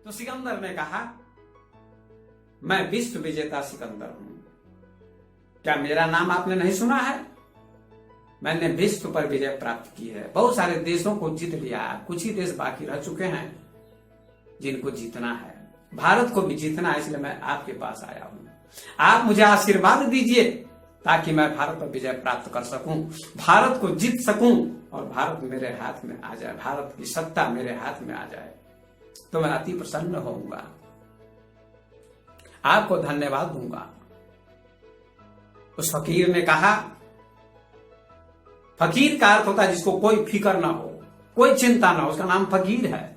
तो सिकंदर ने कहा, मैं विश्व विजेता सिकंदर हूं। क्या मेरा नाम आपने नहीं सुना है? मैंने विश्व पर विजय प्राप्त की है, बहुत सारे देशों को जीत लिया, कुछ ही देश बाकी रह चुके हैं जिनको जीतना है। भारत को भी जीतना है, इसलिए मैं आपके पास आया हूं। आप मुझे आशीर्वाद दीजिए ताकि मैं भारत पर विजय प्राप्त कर सकूं, भारत को जीत सकूं और भारत मेरे हाथ में आ जाए, भारत की सत्ता मेरे हाथ में आ जाए तो मैं अति प्रसन्न होऊंगा, आपको धन्यवाद दूंगा। उस फकीर ने कहा, फकीर का अर्थ होता है जिसको कोई फिक्र ना हो, कोई चिंता ना हो, उसका नाम फकीर है।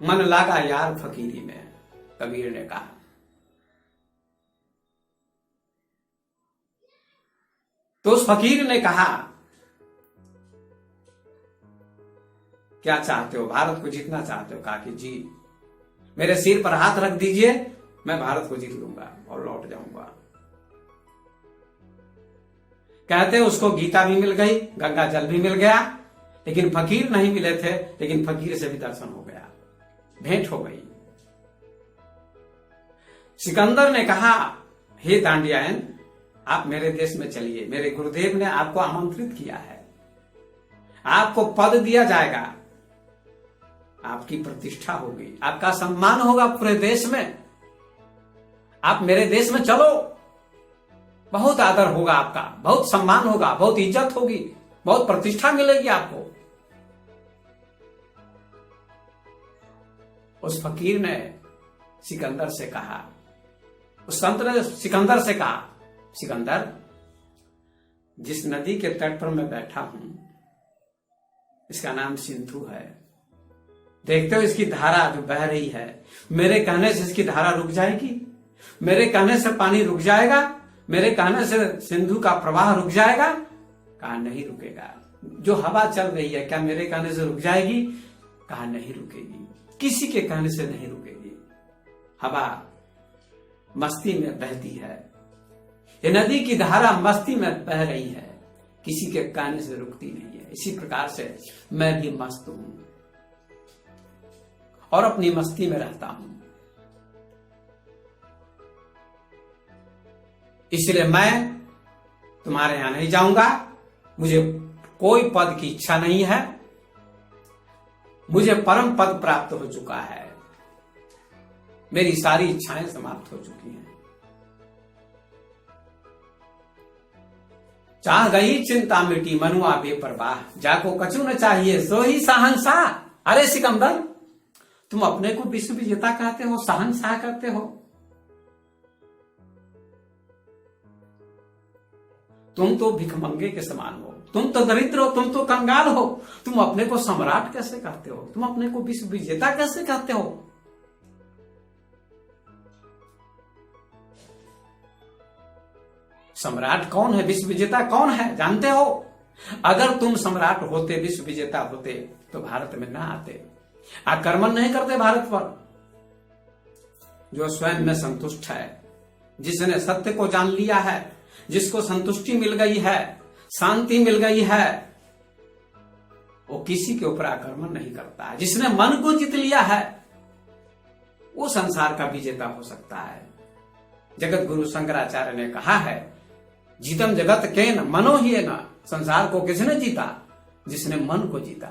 मन लगा यार फकीरी में, कबीर ने कहा। तो उस फकीर ने कहा, क्या चाहते हो? भारत को जीतना चाहते हो? कहा कि जी, मेरे सिर पर हाथ रख दीजिए, मैं भारत को जीत लूंगा और लौट जाऊंगा। कहते उसको गीता भी मिल गई, गंगा जल भी मिल गया, लेकिन फकीर नहीं मिले थे। लेकिन फकीर से भी दर्शन हो गया, भेंट हो गई। सिकंदर ने कहा, हे दांडियायन, आप मेरे देश में चलिए, मेरे गुरुदेव ने आपको आमंत्रित किया है, आपको पद दिया जाएगा, आपकी प्रतिष्ठा होगी, आपका सम्मान होगा पूरे देश में। आप मेरे देश में चलो, बहुत आदर होगा आपका, बहुत सम्मान होगा, बहुत इज्जत होगी, बहुत प्रतिष्ठा मिलेगी आपको। उस फकीर ने सिकंदर से कहा, उस संत ने सिकंदर से कहा, सिकंदर, जिस नदी के तट पर मैं बैठा हूं इसका नाम सिंधु है। देखते हो इसकी धारा जो बह रही है, मेरे कहने से इसकी धारा रुक जाएगी, मेरे कहने से पानी रुक जाएगा, मेरे कहने से सिंधु का प्रवाह रुक जाएगा? कहा नहीं रुकेगा। जो हवा चल रही है, क्या मेरे कहने से रुक जाएगी? कहा नहीं रुकेगी, किसी के कहने से नहीं रुकेगी। हवा मस्ती में बहती है, ये नदी की धारा मस्ती में बह रही है, किसी के कहने से रुकती नहीं है। इसी प्रकार से मैं भी मस्त हूं और अपनी मस्ती में रहता हूं, इसलिए मैं तुम्हारे यहां नहीं जाऊंगा। मुझे कोई पद की इच्छा नहीं है, मुझे परम पद प्राप्त हो चुका है, मेरी सारी इच्छाएं समाप्त हो चुकी हैं। चाह गई चिंता मिटी, मनुआ बेपरवाह, जाको कछु न चाहिए सो ही शहंशाह। अरे सिकंदर, तुम अपने को विश्व विजेता कहते हो, शहंशाह कहते हो? तुम तो भिखमंगे के समान हो, तुम तो दरिद्र हो, तुम तो कंगाल हो, तुम अपने को सम्राट कैसे कहते हो? तुम अपने को विश्व विजेता कैसे कहते हो? सम्राट कौन है, विश्व विजेता कौन है, जानते हो? अगर तुम सम्राट होते, विश्व विजेता होते तो भारत में ना आते, आक्रमण नहीं करते भारत पर। जो स्वयं में संतुष्ट है, जिसने सत्य को जान लिया है, जिसको संतुष्टि मिल गई है, शांति मिल गई है, वो किसी के ऊपर आक्रमण नहीं करता। जिसने मन को जीत लिया है वो संसार का विजेता हो सकता है। जगत गुरु शंकराचार्य ने कहा है, जीतम जगत के न मनो ही न। संसार को किसने जीता? जिसने मन को जीता।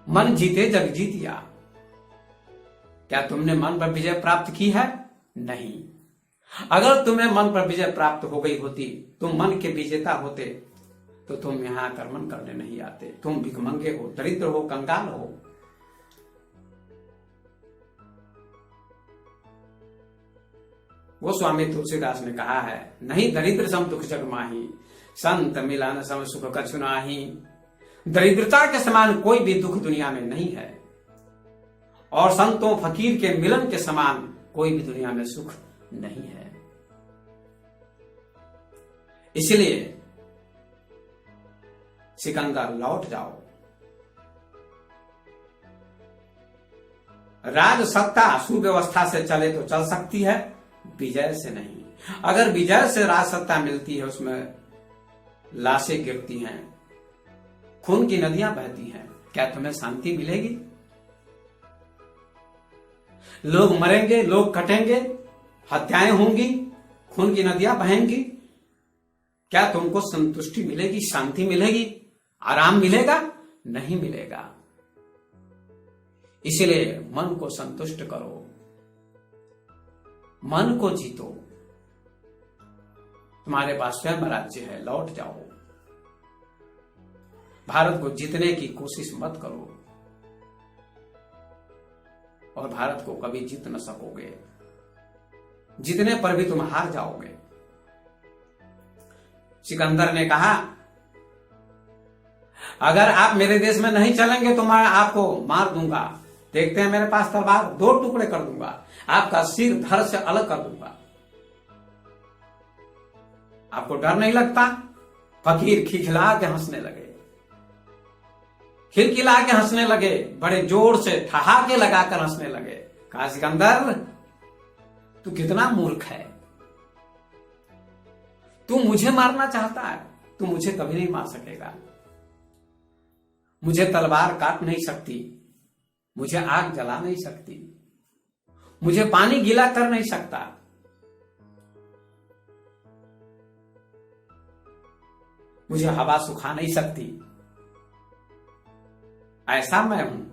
मन जीते जग जीतिया। क्या तुमने मन पर विजय प्राप्त की है? नहीं। अगर तुम्हें मन पर विजय प्राप्त हो गई होती, तुम मन के विजेता होते, तो तुम यहां आक्रमण करने नहीं आते। तुम भिखमंगे हो, दरिद्र हो, कंगाल हो। वो स्वामी तुलसीदास ने कहा है, नहीं दरिद्र सम दुख जग माही, संत मिलन सम सुख कछु नाही। दरिद्रता के समान कोई भी दुख दुनिया में नहीं है, और संतों फकीर के मिलन के समान कोई भी दुनिया में सुख नहीं है। इसलिए सिकंदर लौट जाओ। राज सत्ता सुव्यवस्था से चले तो चल सकती है, विजय से नहीं। अगर विजय से राज सत्ता मिलती है, उसमें लाशें गिरती हैं, खून की नदियां बहती हैं, क्या तुम्हें शांति मिलेगी? लोग मरेंगे, लोग कटेंगे, हत्याएं होंगी, खून की नदियां बहेंगी। क्या तुमको संतुष्टि मिलेगी, शांति मिलेगी, आराम मिलेगा? नहीं मिलेगा। इसलिए मन को संतुष्ट करो, मन को जीतो। तुम्हारे पास स्वयं राज्य है, लौट जाओ। भारत को जीतने की कोशिश मत करो, और भारत को कभी जीत न सकोगे। जीतने पर भी तुम हार जाओगे। सिकंदर ने कहा, अगर आप मेरे देश में नहीं चलेंगे तो मैं आपको मार दूंगा। देखते हैं, मेरे पास तलवार, 2 टुकड़े कर दूंगा, आपका सिर धड़ से अलग कर दूंगा। आपको डर नहीं लगता? फकीर खिलखिला के हंसने लगे, खिलखिला के हंसने लगे, बड़े जोर से ठहाके लगाकर हंसने लगे। कहा, सिकंदर तू कितना मूर्ख है, तू मुझे मारना चाहता है, तू मुझे कभी नहीं मार सकेगा। मुझे तलवार काट नहीं सकती, मुझे आग जला नहीं सकती, मुझे पानी गीला कर नहीं सकता। मुझे हवा सुखा नहीं सकती। ऐसा मैं हूं।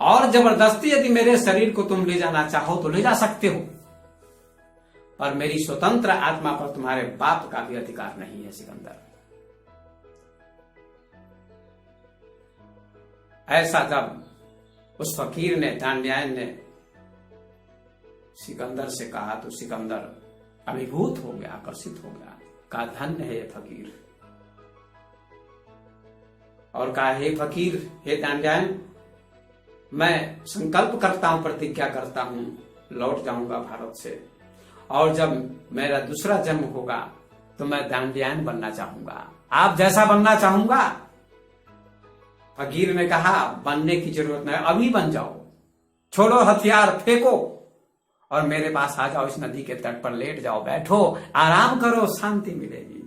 और जबरदस्ती यदि मेरे शरीर को तुम ले जाना चाहो तो ले जा सकते हो, पर मेरी स्वतंत्र आत्मा पर तुम्हारे बाप का भी अधिकार नहीं है सिकंदर। ऐसा जब उस फकीर ने, दांडियान ने सिकंदर से कहा तो सिकंदर अभिभूत हो गया, आकर्षित हो गया। कहा, धन्य है ये फकीर। और कहा, हे फकीर, हे दांडियान, मैं संकल्प करता हूं, प्रतिज्ञा करता हूं, लौट जाऊंगा भारत से, और जब मेरा दूसरा जन्म होगा तो मैं दांडियान बनना चाहूंगा, आप जैसा बनना चाहूंगा। फकीर ने कहा, बनने की जरूरत नहीं, अभी बन जाओ, छोड़ो हथियार, फेंको और मेरे पास आ जाओ, इस नदी के तट पर लेट जाओ, बैठो, आराम करो, शांति मिलेगी।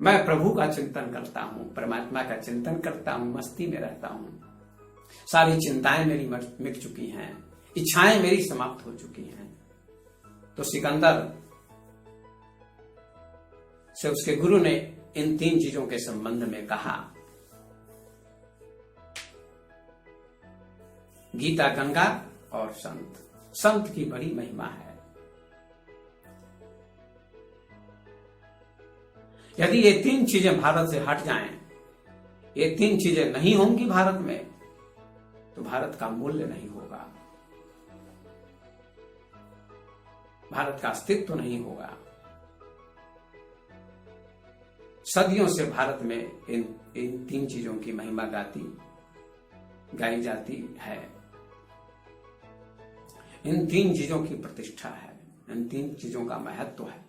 मैं प्रभु का चिंतन करता हूं, परमात्मा का चिंतन करता हूं, मस्ती में रहता हूं, सारी चिंताएं मेरी मिट चुकी हैं, इच्छाएं मेरी समाप्त हो चुकी हैं। तो सिकंदर से उसके गुरु ने इन 3 चीजों के संबंध में कहा। गीता, गंगा और संत। संत की बड़ी महिमा है। यदि ये 3 चीजें भारत से हट जाएं, ये 3 चीजें नहीं होंगी भारत में, तो भारत का मूल्य नहीं होगा, भारत का अस्तित्व तो नहीं होगा। सदियों से भारत में इन 3 चीजों की महिमा गाई जाती है। इन 3 चीजों की प्रतिष्ठा है, इन 3 चीजों का महत्व है।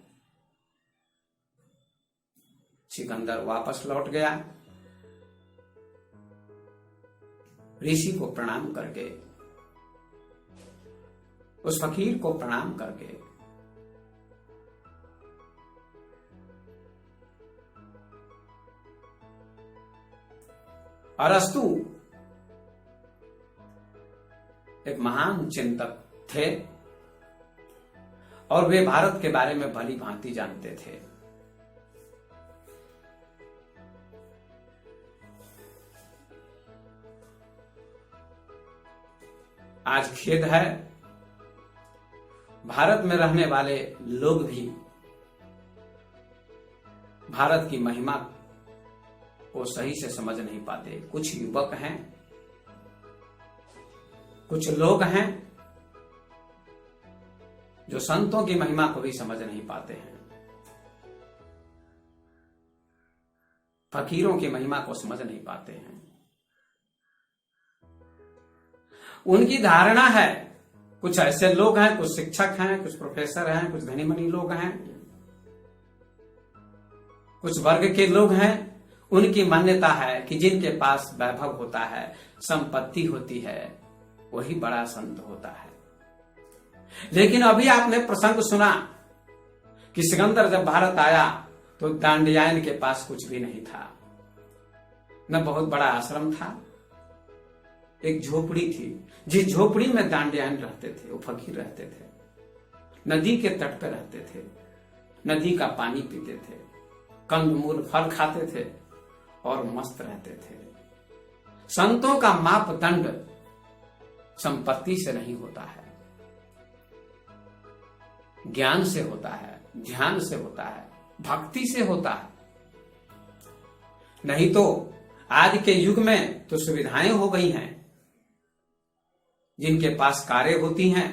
सिकंदर वापस लौट गया, ऋषि को प्रणाम करके, उस फकीर को प्रणाम करके अरस्तु एक महान चिंतक थे और वे भारत के बारे में भली भांति जानते थे। आज खेद है, भारत में रहने वाले लोग भी भारत की महिमा को सही से समझ नहीं पाते। कुछ युवक हैं, कुछ लोग हैं जो संतों की महिमा को भी समझ नहीं पाते हैं, फकीरों की महिमा को समझ नहीं पाते हैं। उनकी धारणा है, कुछ ऐसे लोग हैं, कुछ शिक्षक हैं, कुछ प्रोफेसर हैं, कुछ धनी मनी लोग हैं, कुछ वर्ग के लोग हैं, उनकी मान्यता है कि जिनके पास वैभव होता है, संपत्ति होती है, वही बड़ा संत होता है। लेकिन अभी आपने प्रसंग सुना कि सिकंदर जब भारत आया तो दांडियान के पास कुछ भी नहीं था। न बहुत बड़ा आश्रम था। एक झोपड़ी थी, जिस झोपड़ी में दांडियान रहते थे, वो फकीर रहते थे, नदी के तट पर रहते थे, नदी का पानी पीते थे, कंदमूल फल खाते थे और मस्त रहते थे। संतों का मापदंड संपत्ति से नहीं होता है, ज्ञान से होता है, ध्यान से होता है, भक्ति से होता है। नहीं तो आज के युग में तो सुविधाएं हो गई हैं, जिनके पास कारें होती हैं,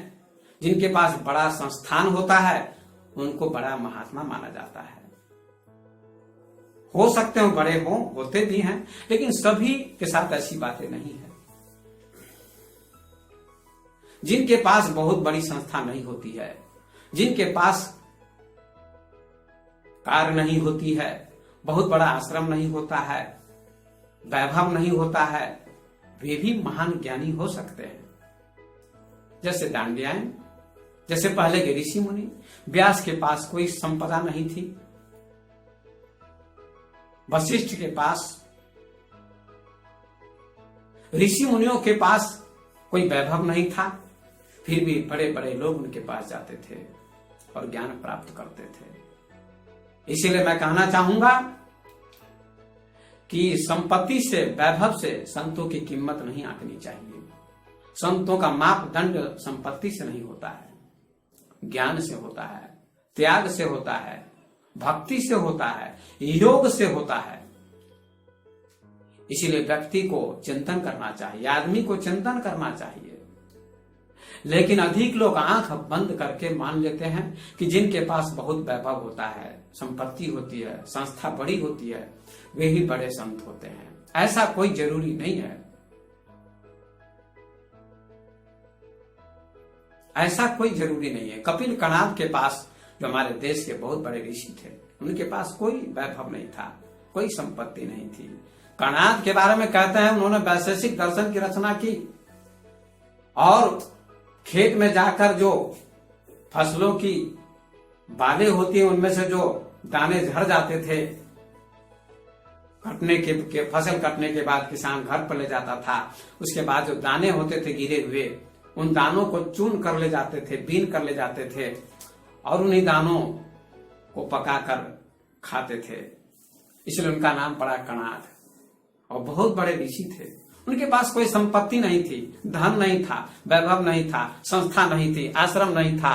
जिनके पास बड़ा संस्थान होता है, उनको बड़ा महात्मा माना जाता है। हो सकते हो बड़े हो, होते भी हैं, लेकिन सभी के साथ ऐसी बातें नहीं है। जिनके पास बहुत बड़ी संस्था नहीं होती है, जिनके पास कार नहीं होती है, बहुत बड़ा आश्रम नहीं होता है, वैभव नहीं होता है, वे भी महान ज्ञानी हो सकते हैं। जैसे दांडियाएं, जैसे पहले के ऋषि मुनि। व्यास के पास कोई संपदा नहीं थी, वशिष्ठ के पास, ऋषि मुनियों के पास कोई वैभव नहीं था, फिर भी बड़े बड़े लोग उनके पास जाते थे और ज्ञान प्राप्त करते थे। इसीलिए मैं कहना चाहूंगा कि संपत्ति से, वैभव से संतों की कीमत नहीं आंकनी चाहिए। संतों का मापदंड संपत्ति से नहीं होता है, ज्ञान से होता है, त्याग से होता है, भक्ति से होता है, योग से होता है। इसीलिए व्यक्ति को चिंतन करना चाहिए, आदमी को चिंतन करना चाहिए। लेकिन अधिक लोग आंख बंद करके मान लेते हैं कि जिनके पास बहुत वैभव होता है, संपत्ति होती है, संस्था बड़ी होती है, वे ही बड़े संत होते हैं। ऐसा कोई जरूरी नहीं है, ऐसा कोई जरूरी नहीं है। कपिल कणाद के पास, जो हमारे देश के बहुत बड़े ऋषि थे, उनके पास कोई वैभव नहीं था, कोई संपत्ति नहीं थी। कणाद के बारे में कहते हैं उन्होंने वैशेषिक दर्शन की रचना की और खेत में जाकर जो फसलों की बालें होती हैं उनमें से जो दाने झड़ जाते थे, कटने के फसल कटने के बाद किसान घर पर ले जाता था, उसके बाद जो दाने होते थे गिरे हुए, उन दानों को चून कर ले जाते थे, बीन कर ले जाते थे और उन्हीं दानों को पकाकर खाते थे। इसलिए उनका नाम पड़ा कणाद। और बहुत बड़े ऋषि थे, उनके पास कोई संपत्ति नहीं थी, धन नहीं था, वैभव नहीं था, संस्था नहीं थी, आश्रम नहीं था,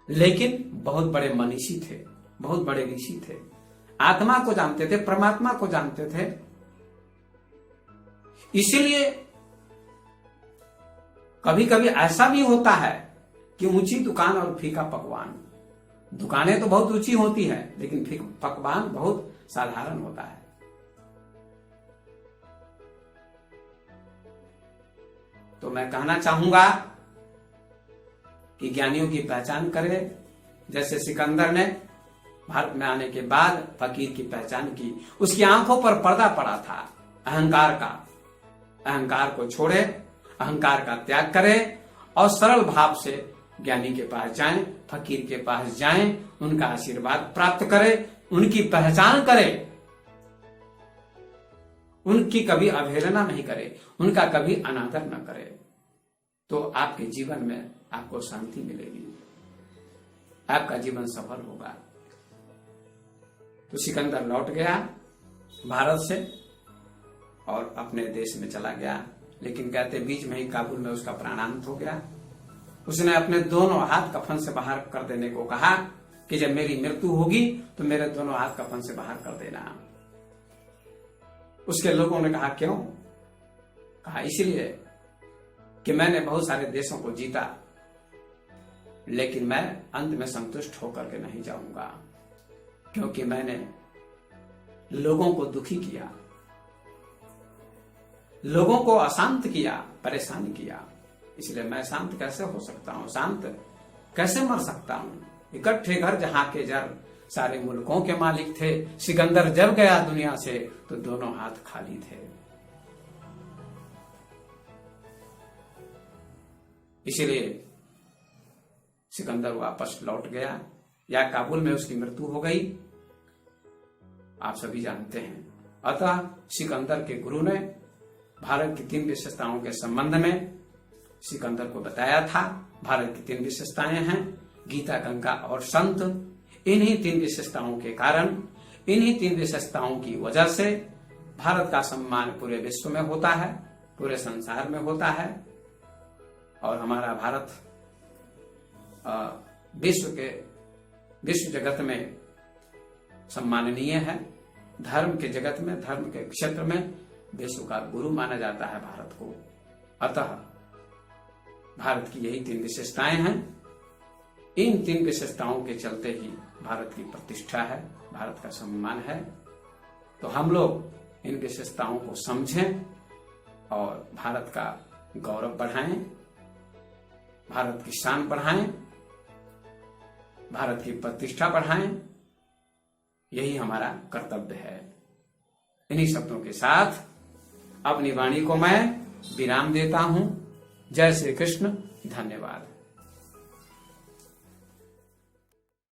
लेकिन बहुत बड़े मनीषी थे, बहुत बड़े ऋषि थे। आत्मा को जानते थे, परमात्मा को जानते थे। इसीलिए कभी कभी ऐसा भी होता है कि ऊंची दुकान और फीका पकवान। दुकानें तो बहुत ऊंची होती है, लेकिन पकवान बहुत साधारण होता है। तो मैं कहना चाहूंगा कि ज्ञानियों की पहचान करें। जैसे सिकंदर ने भारत में आने के बाद फकीर की पहचान की, उसकी आंखों पर पर्दा पड़ा था अहंकार का। अहंकार को छोड़े, अहंकार का त्याग करें और सरल भाव से ज्ञानी के पास जाएं, फकीर के पास जाएं, उनका आशीर्वाद प्राप्त करें, उनकी पहचान करें, उनकी कभी अवहेलना नहीं करे, उनका कभी अनादर न करे, तो आपके जीवन में आपको शांति मिलेगी, आपका जीवन सफल होगा। तो सिकंदर लौट गया भारत से और अपने देश में चला गया, लेकिन कहते बीच में ही काबुल में उसका प्राणांत हो गया। उसने अपने दोनों हाथ कफन से बाहर कर देने को कहा कि जब मेरी मृत्यु होगी तो मेरे दोनों हाथ कफन से बाहर कर देना। उसके लोगों ने कहा क्यों? कहा इसलिए कि मैंने बहुत सारे देशों को जीता, लेकिन मैं अंत में संतुष्ट होकर के नहीं जाऊंगा, क्योंकि मैंने लोगों को दुखी किया, लोगों को अशांत किया, परेशान किया। इसलिए मैं शांत कैसे हो सकता हूं, शांत कैसे मर सकता हूं। इकट्ठे घर जहां के जर, सारे मुल्कों के मालिक थे। सिकंदर जब गया दुनिया से तो दोनों हाथ खाली थे। इसलिए सिकंदर वापस लौट गया, या काबुल में उसकी मृत्यु हो गई। आप सभी जानते हैं अतः सिकंदर के गुरु ने भारत की 3 विशेषताओं के संबंध में सिकंदर को बताया था। भारत की 3 विशेषताएं हैं, गीता, गंगा और संत। इन्हीं 3 विशेषताओं के कारण, इन्हीं 3 विशेषताओं की वजह से भारत का सम्मान पूरे विश्व में होता है, पूरे संसार में होता है। और हमारा भारत विश्व जगत में सम्माननीय है। धर्म के जगत में, धर्म के क्षेत्र में विश्व का गुरु माना जाता है भारत को। अतः भारत की यही 3 विशेषताएं हैं। इन 3 विशेषताओं के चलते ही भारत की प्रतिष्ठा है, भारत का सम्मान है। तो हम लोग इन विशेषताओं को समझें और भारत का गौरव बढ़ाएं, भारत की शान बढ़ाएं, भारत की प्रतिष्ठा बढ़ाएं। यही हमारा कर्तव्य है। इन्हीं शब्दों के साथ अपनी वाणी को मैं विराम देता हूं। जय श्री कृष्ण। धन्यवाद।